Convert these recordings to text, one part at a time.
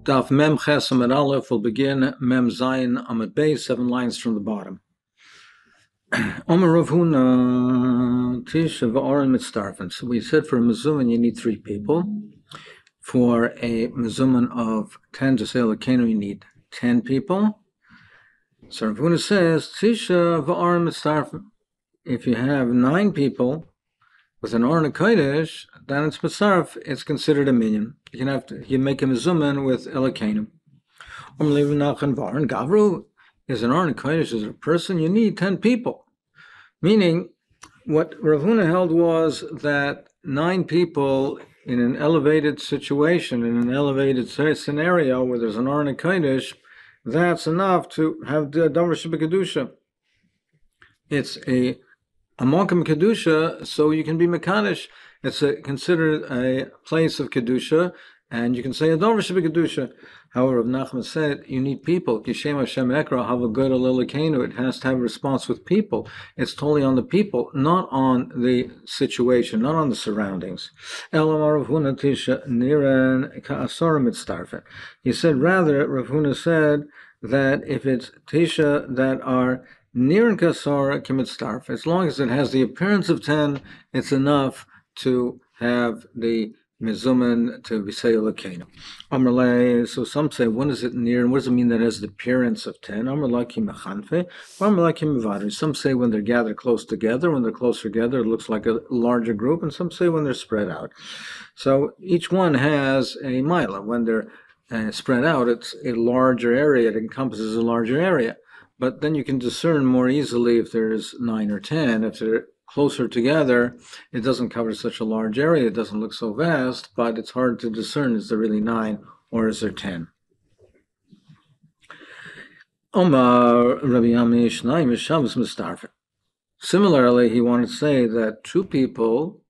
Daf Mem Ches Amud Aleph will begin Mem Zayin Amud Beis, 7 lines from the bottom. Omer Rav Huna Tisha v'Oren Mitzdarfen. So we said for a mezuman you need 3 people. For a mezuman of 10 to say Lekenu you need 10 people. So Rav Huna says Tisha v'Oren Mitzdarfen. If you have 9 people with an Oren Kodesh, then it's Mitzarf, it's considered a minyan. You make a mezuman with Lekenu. Gavru is an Oren Kodesh, is a person, you need 10 people. Meaning, what Rav Huna held was that 9 people in an elevated situation, in an elevated scenario where there's an Oren Kodesh, that's enough to have the Davar Shebekadusha. It's a Mokum Kedusha, so you can be Mekadosh. It's considered a place of Kedusha, and you can say a Davar Shebekadusha. However, Rav Nachman said you need people. Kishem Hashem Ekra have a good Lekenu. It has to have a response with people. It's totally on the people, not on the situation, not on the surroundings. He said rather, Rav Huna said that if it's Tisha that are Niran Kasara Kimitzdarf, as long as it has the appearance of 10, it's enough to have the Mezuman to say Lekenu. Amrlay, so some say, when is it near, and what does it mean that it has the appearance of 10? Amrlakim Mechanfe, Amrlakim Mevadri. Some say when they're gathered close together, when they're close together, it looks like a larger group, and some say when they're spread out. So each one has a mila. When they're spread out, it's a larger area, it encompasses a larger area. But then you can discern more easily if there's 9 or 10. If they're closer together, it doesn't cover such a large area, it doesn't look so vast, but it's hard to discern, is there really 9 or is there 10? Omar Rabbi Yomi Masechet. Similarly, he wanted to say that 2 people,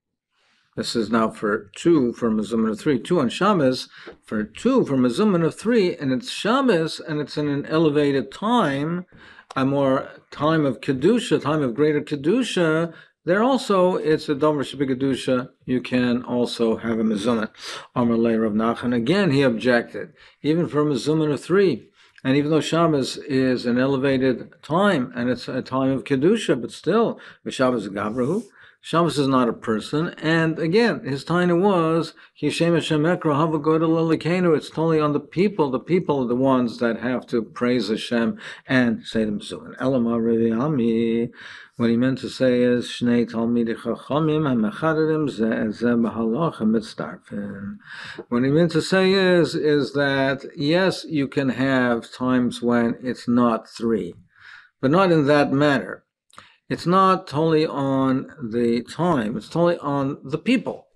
this is now for 2 for mezuman of 3, 2 on Shabbos, for 2 for mezuman of 3, and it's Shabbos, and it's in an elevated time, a more time of Kedusha, time of greater Kedusha, there also, it's a Davar Shebekadusha, you can also have a mezuman. Amar le Rav Nachman, again he objected, even for a mezuman of 3, and even though Shabbos is an elevated time, and it's a time of Kedusha, but still, Shabbos Gavrahu, Shabbos is not a person, and again, his taina was, Kishem Hashem Ekra Hava Godel Lekenu, it's totally on the people are the ones that have to praise Hashem and say the mezuman. Elama Revi'ami, what he meant to say is, Shnei Talmidei Chachamim HaMechaderim Zeh B'Halacha Mitzdarfen. What he meant to say is that, yes, you can have times when it's not 3, but not in that manner. It's not totally on the time, it's totally on the people.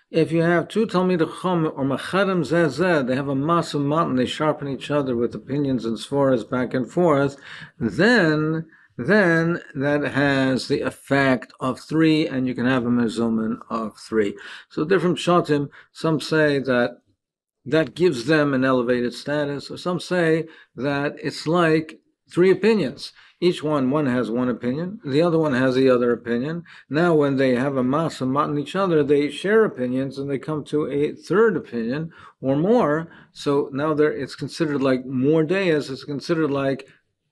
If you have 2 Talmidei Chacham or Mechadim Zeh, they have a mass of matan, they sharpen each other with opinions and svaras back and forth, then that has the effect of 3, and you can have a mezuman of 3. So different shatim, some say that gives them an elevated status, or some say that it's like 3 opinions. Each one has one opinion, the other one has the other opinion. Now when they have a mass of matan each other, they share opinions and they come to a 3rd opinion or more. So now it's considered like more days, it's considered like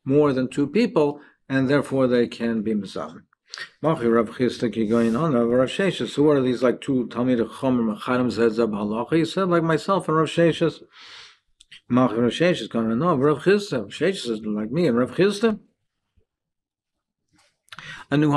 more than 2 people, and therefore they can be mezuman. Going on, Rav Sheshes. So what are these, like 2 Talmidei Chacham Mechadim Zeh B'Halacha? He said, like myself and Rav Sheshes. Rav Sheshes going on, no, Rav Chisda. Rav Sheshes is like me and Rav Chisda. You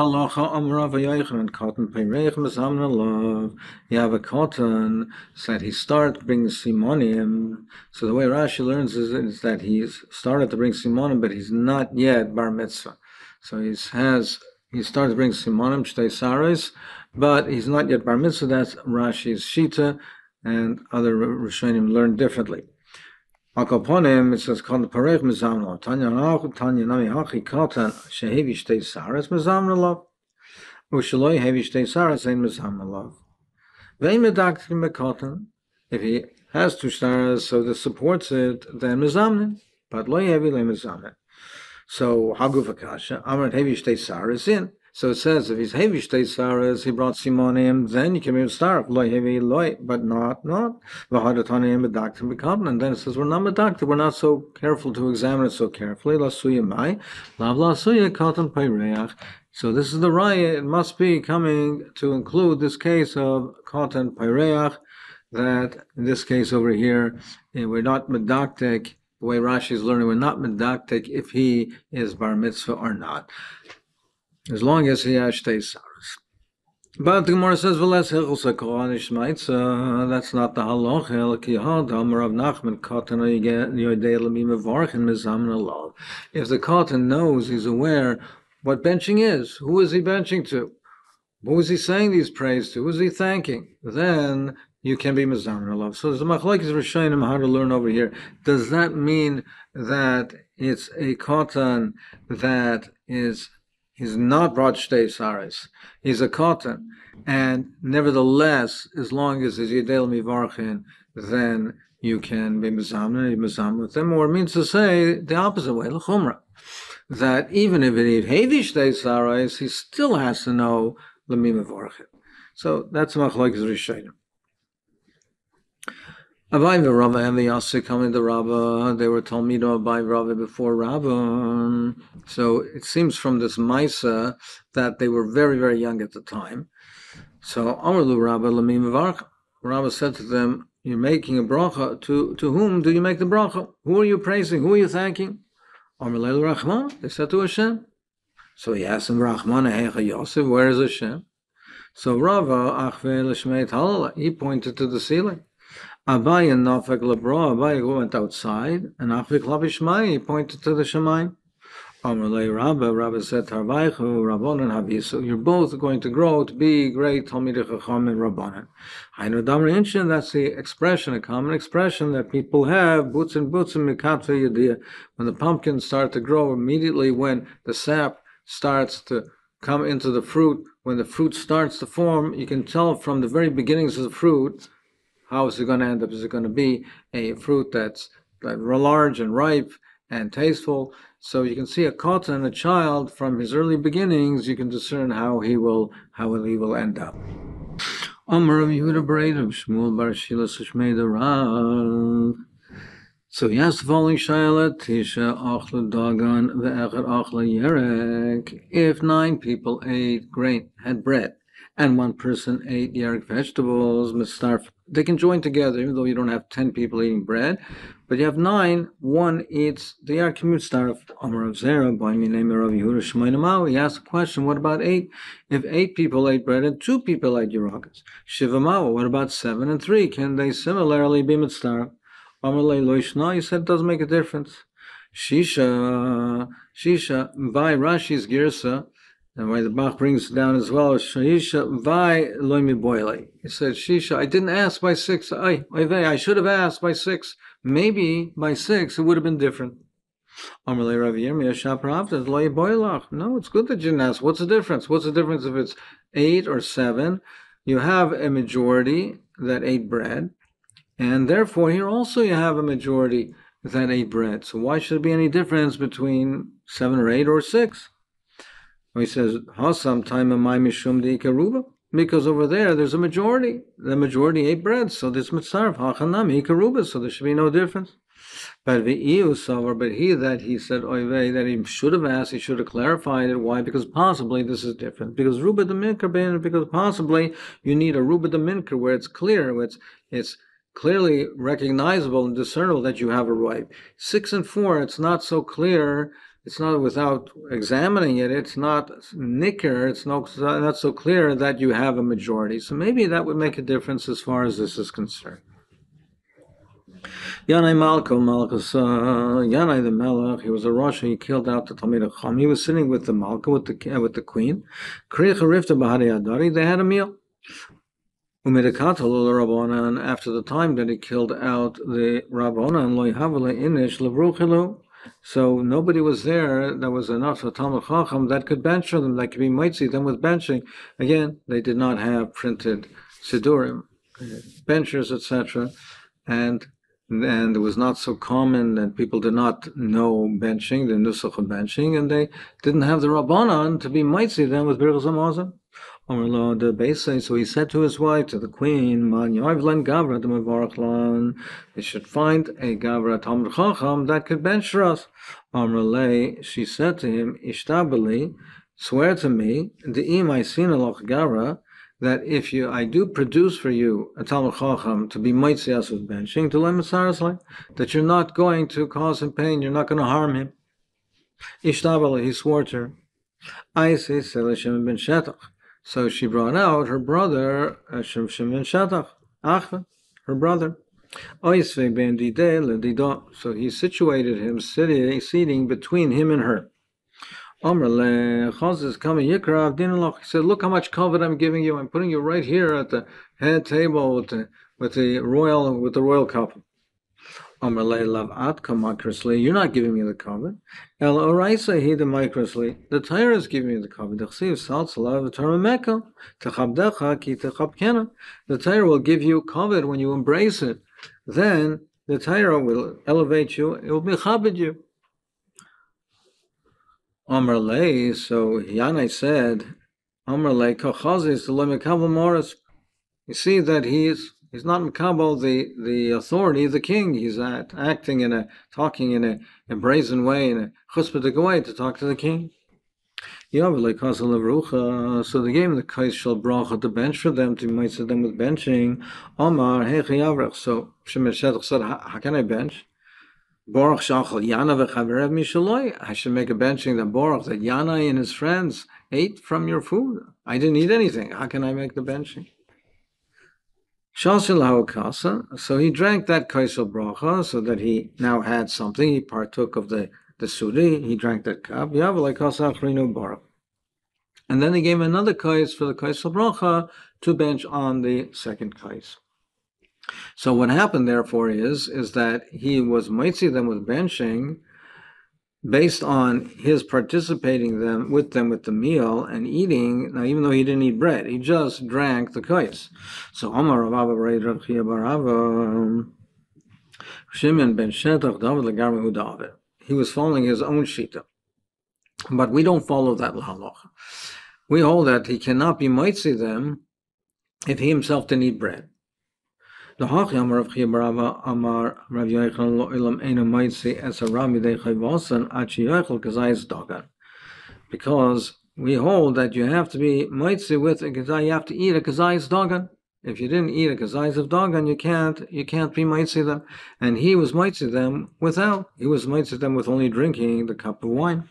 have a cotton, said he started to bring simonim. So the way Rashi learns is that he's started to bring simonim, but he's not yet bar mitzvah. So he started to bring simonim, shtei saris, but he's not yet bar mitzvah. That's Rashi's shita, and other Rishonim learn differently. Akaponim, it says, "Called the parech mizamnalav." Tanya nami hachi katan shehevi shtei saras mizamnalav, ushaloi hevi shtei saras ein mizamnalav. Ve'im medaktim mekatan. If he has 2 stars, so this supports it, then mizamnin. But lo hevi le mizamnin. So haguf akasha amrat hevi shtei saras in. So it says if he's heavy state saras, he brought simonim, then you can be stark, loy heavy loy, but not. And then it says we're not medactic, we're not so careful to examine it so carefully. Lasuya mai, lav lasuya katan peireach. So this is the raya. It must be coming to include this case of katan peireach. That in this case over here, we're not medactic. The way Rashi is learning, we're not medactic if he is bar mitzvah or not, as long as he has shtei saras. But the Gemara says, "V'les hilchos hakoranish ma'itza." That's not the halacha. Ki had Amar Rav Nachman katan yodei l'mi mevarchin mizamen alav. If the katan knows, he's aware what benching is. Who is he benching to? Who is he saying these praise to? Who is he thanking? Then you can be mezamen alav. So there's a machlokes rishonim how to learn over here. Does that mean that it's a katan that is he's not brought shtei saras? He's a katan, and nevertheless, as long as he's yedel mivarchin, then you can be mezamen with them. Or it means to say the opposite way, l'chumra, that even if it is heavy shtei saras, he still has to know l'mi mevarchin. So that's machlokes rishonim. Abai v'Rava and the Yasik coming to Rava. They were Talmido Abai Rava before Rava. So it seems from this Maisa that they were very, very young at the time. So Amarlu Rava Lamim Varcha. Rava said to them, "You're making a bracha. To whom do you make the bracha? Who are you praising? Who are you thanking?" Amarlu Rachman. They said to Hashem. So he asked him, "Rachman Hecha Yosef, where is Hashem?" So Rava Achve L'Shmeit Halala. He pointed to the ceiling. Abai and Nafek Lebra, Abai went outside, and Achvik Labishmai, he pointed to the Shemaim. Amalei Rabba said, Tarvaichu, Rabbanan Havisu, you're both going to grow to be great Talmidei Chacham and Rabbanan. Hainu Damar Inshin, that's the expression, a common expression that people have, Butzin Mikatve Yediyah. When the pumpkins start to grow, immediately when the sap starts to come into the fruit, when the fruit starts to form, you can tell from the very beginnings of the fruit, how is it going to end up? Is it going to be a fruit that's large and ripe and tasteful? So you can see a katan, a child, from his early beginnings, you can discern how he will end up. Amar Rav Yehuda Bereid Shmuel Bar Shila Sishmei Rav. So he asked the following shaila: Tisha achla dagan ve'echad achla yerek. If 9 people ate grain, had bread, and 1 person ate yerek vegetables, mistarf, they can join together, even though you don't have 10 people eating bread, but you have 9, 1 eats the yerek mistarf. Amar Rav Zera, by me name Rav Yehuda Shmoyne Mau. He asked a question: what about 8? If 8 people ate bread and 2 people ate yerakas, shiva mau. What about 7 and 3? Can they similarly be mistarf? Amar Lei Loishna. He said it doesn't make a difference. Shisha, by Rashi's girsa. And why the Bach brings it down as well, Shisha vai loimi boile. He said, Shisha, I didn't ask by 6. I should have asked by 6. Maybe by 6 it would have been different. Amalei Rav Yirmiyah Shapravta loy boilach. No, it's good that you didn't ask. What's the difference? What's the difference if it's 8 or 7? You have a majority that ate bread, and therefore here also you have a majority that ate bread. So why should there be any difference between 7 or 8 or 6? He says, Hasam time my mishum di karuba, because over there's a majority. The majority ate bread, so this mitzarv hachanam karuba, so there should be no difference. But he that he said oivei, that he should have asked, he should have clarified it. Why? Because possibly this is different. Because ruba de minker, because possibly you need a ruba de minker where it's clear, where it's clearly recognizable and discernible that you have a ripe. 6 and 4, it's not so clear. It's not without examining it. It's not nicker. It's not so clear that you have a majority. So maybe that would make a difference as far as this is concerned. Yanai Yanai the Melech, he was a Rosh, he killed out the Talmid Chacham. He was sitting with the Malka, with the queen. They had a meal. And after the time that he killed out the Rabbanan, so nobody was there. There was enough of Talmid Chacham that could bench for them, that could be mitzi. Then with benching, again, they did not have printed sidurim, benchers, etc. And and it was not so common, and people did not know benching, the nusach of benching, and they didn't have the rabbanon to be mitzi them with birchas hamazon. The Beisai, so he said to his wife, to the queen, Man Yavlan Gavra de Mavarachlan, they should find a Gavra Talmud Chacham that could bench for us. Amrale, she said to him, Ishtabali, swear to me, the imai sinaloch Gavra, that if I do produce for you a Talmud Chacham to be mitzias with benching, to learn Masarasle, that you're not going to cause him pain, you're not going to harm him. Ishtabali, he swore to her. I say Selashem ben Shetach. So she brought out her brother, Shimshon ben Shetach, Achva, her brother. Oisve ben Dideh ledido. So he situated him, seating between him and her. Omer le Chazes kama yikra avdinaloch. He said, "Look how much covet I'm giving you. I'm putting you right here at the head table with the royal couple." You're not giving me the covet. El oraisa he the microsly. The Torah is giving me the covet. The Torah will give you covet when you embrace it. Then the Torah will elevate you. It will be chabed you. Amar lei. So Yanai said, Amar lei kachazis the lemekabel moris. You see that he's not Makabal the authority of the king. He's talking in a brazen way, in a chutzpahdik way to talk to the king. So they gave him the kais shel bracha to bench for them, to might set them with benching. Omar hechi yavrech. So Shimon Shedach said, how can I bench? Baruch shachal Yana v'chaverev mishaloi. I should make a benching that Baruch, that Yana and his friends ate from your food. I didn't eat anything. How can I make the benching? So he drank that kaisel bracha, so that he now had something. He partook of the sudi. He drank that cup. And then he gave another kais for the kaisel bracha to bench on the second kais. So what happened, therefore, is that he was mitzi them with benching based on his participating with them with the meal and eating. Now, even though he didn't eat bread, he just drank the kais. So Amar Rav Chia Barava Shimon ben Shetach Dovid legarmi David. He was following his own shita, but we don't follow that halacha. We hold that he cannot be mitzi them if he himself didn't eat bread. The Hachi Amar Rav Chia Barava Amar Rav Yochanan Lo Ilam Eina Mitzi as a Rami Dechai Vosan Achi Yochel Kazayis Dogan, because we hold that you have to be mitzi with a kazai. You have to eat a kazayis dogan. If you didn't eat a kazayis of dogan, you can't be mitzi them. And he was mitzi them without. He was mitzi them with only drinking the cup of wine.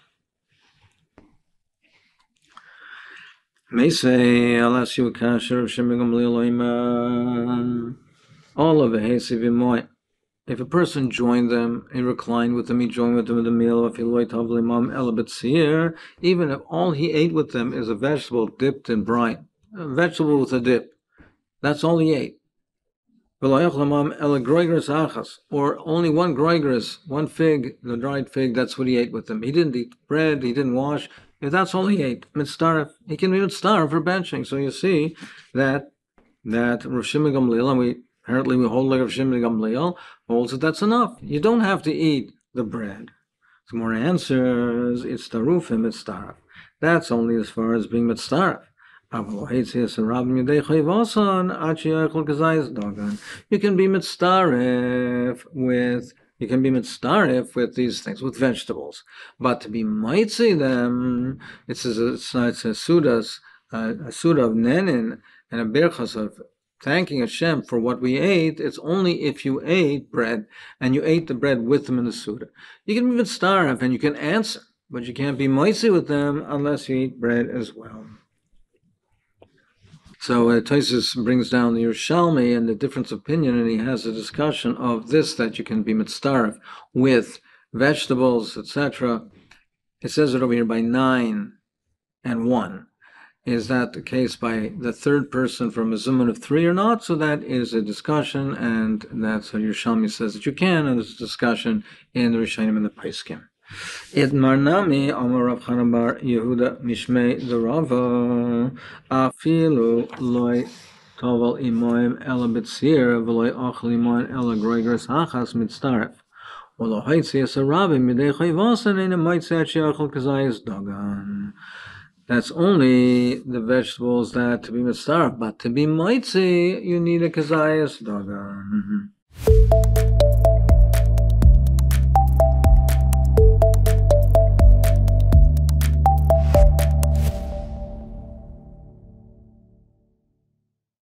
May say, unless you kasher of shemigam liloiman. All of it, if a person joined them, he reclined with them, he joined with them in the meal, even if all he ate with them is a vegetable dipped in brine, a vegetable with a dip, that's all he ate. Or only one groigris, one fig, the dried fig, that's what he ate with them. He didn't eat bread, he didn't wash. If that's all he ate, mitzdaref, he can be mitzdaref for benching. So you see that Rav Shimon Gamliel, and apparently we hold like Rav Shimon Gamliel, holds that that's enough. You don't have to eat the bread. Some more answers, it's tarufim, it's taraf. That's only as far as being mitzdaref. You can be mitzdaref with these things, with vegetables. But to be mitzi them, it's a suda of nenin and a berchas of thanking Hashem for what we ate. It's only if you ate bread and you ate the bread with them in the suda. You can be mitzdaref and you can answer, but you can't be mitzi with them unless you eat bread as well. So Tosfos brings down the Yerushalmi and the difference of opinion, and he has a discussion of this, that you can be mitzdaref with vegetables, etc. It says it over here by 9 and 1. Is that the case by the third person from a zuman of 3 or not? So that is a discussion, and that's what Yerushalmi says that you can, and there's a discussion in the Rishonim and the Paiskim. It marnami Amar Rav Chana bar Yehuda mishmei the Rava afilu loy Tovel imoim ela betzir v'loy ochel imoim ela groigers hachas mitztaref. Olo haitzias arabim midei chayvasan in a maitzat sheachel kazayas dagan. That's only the vegetables that to be mitzaref, but to be mitzi, you need a kazayas dagan.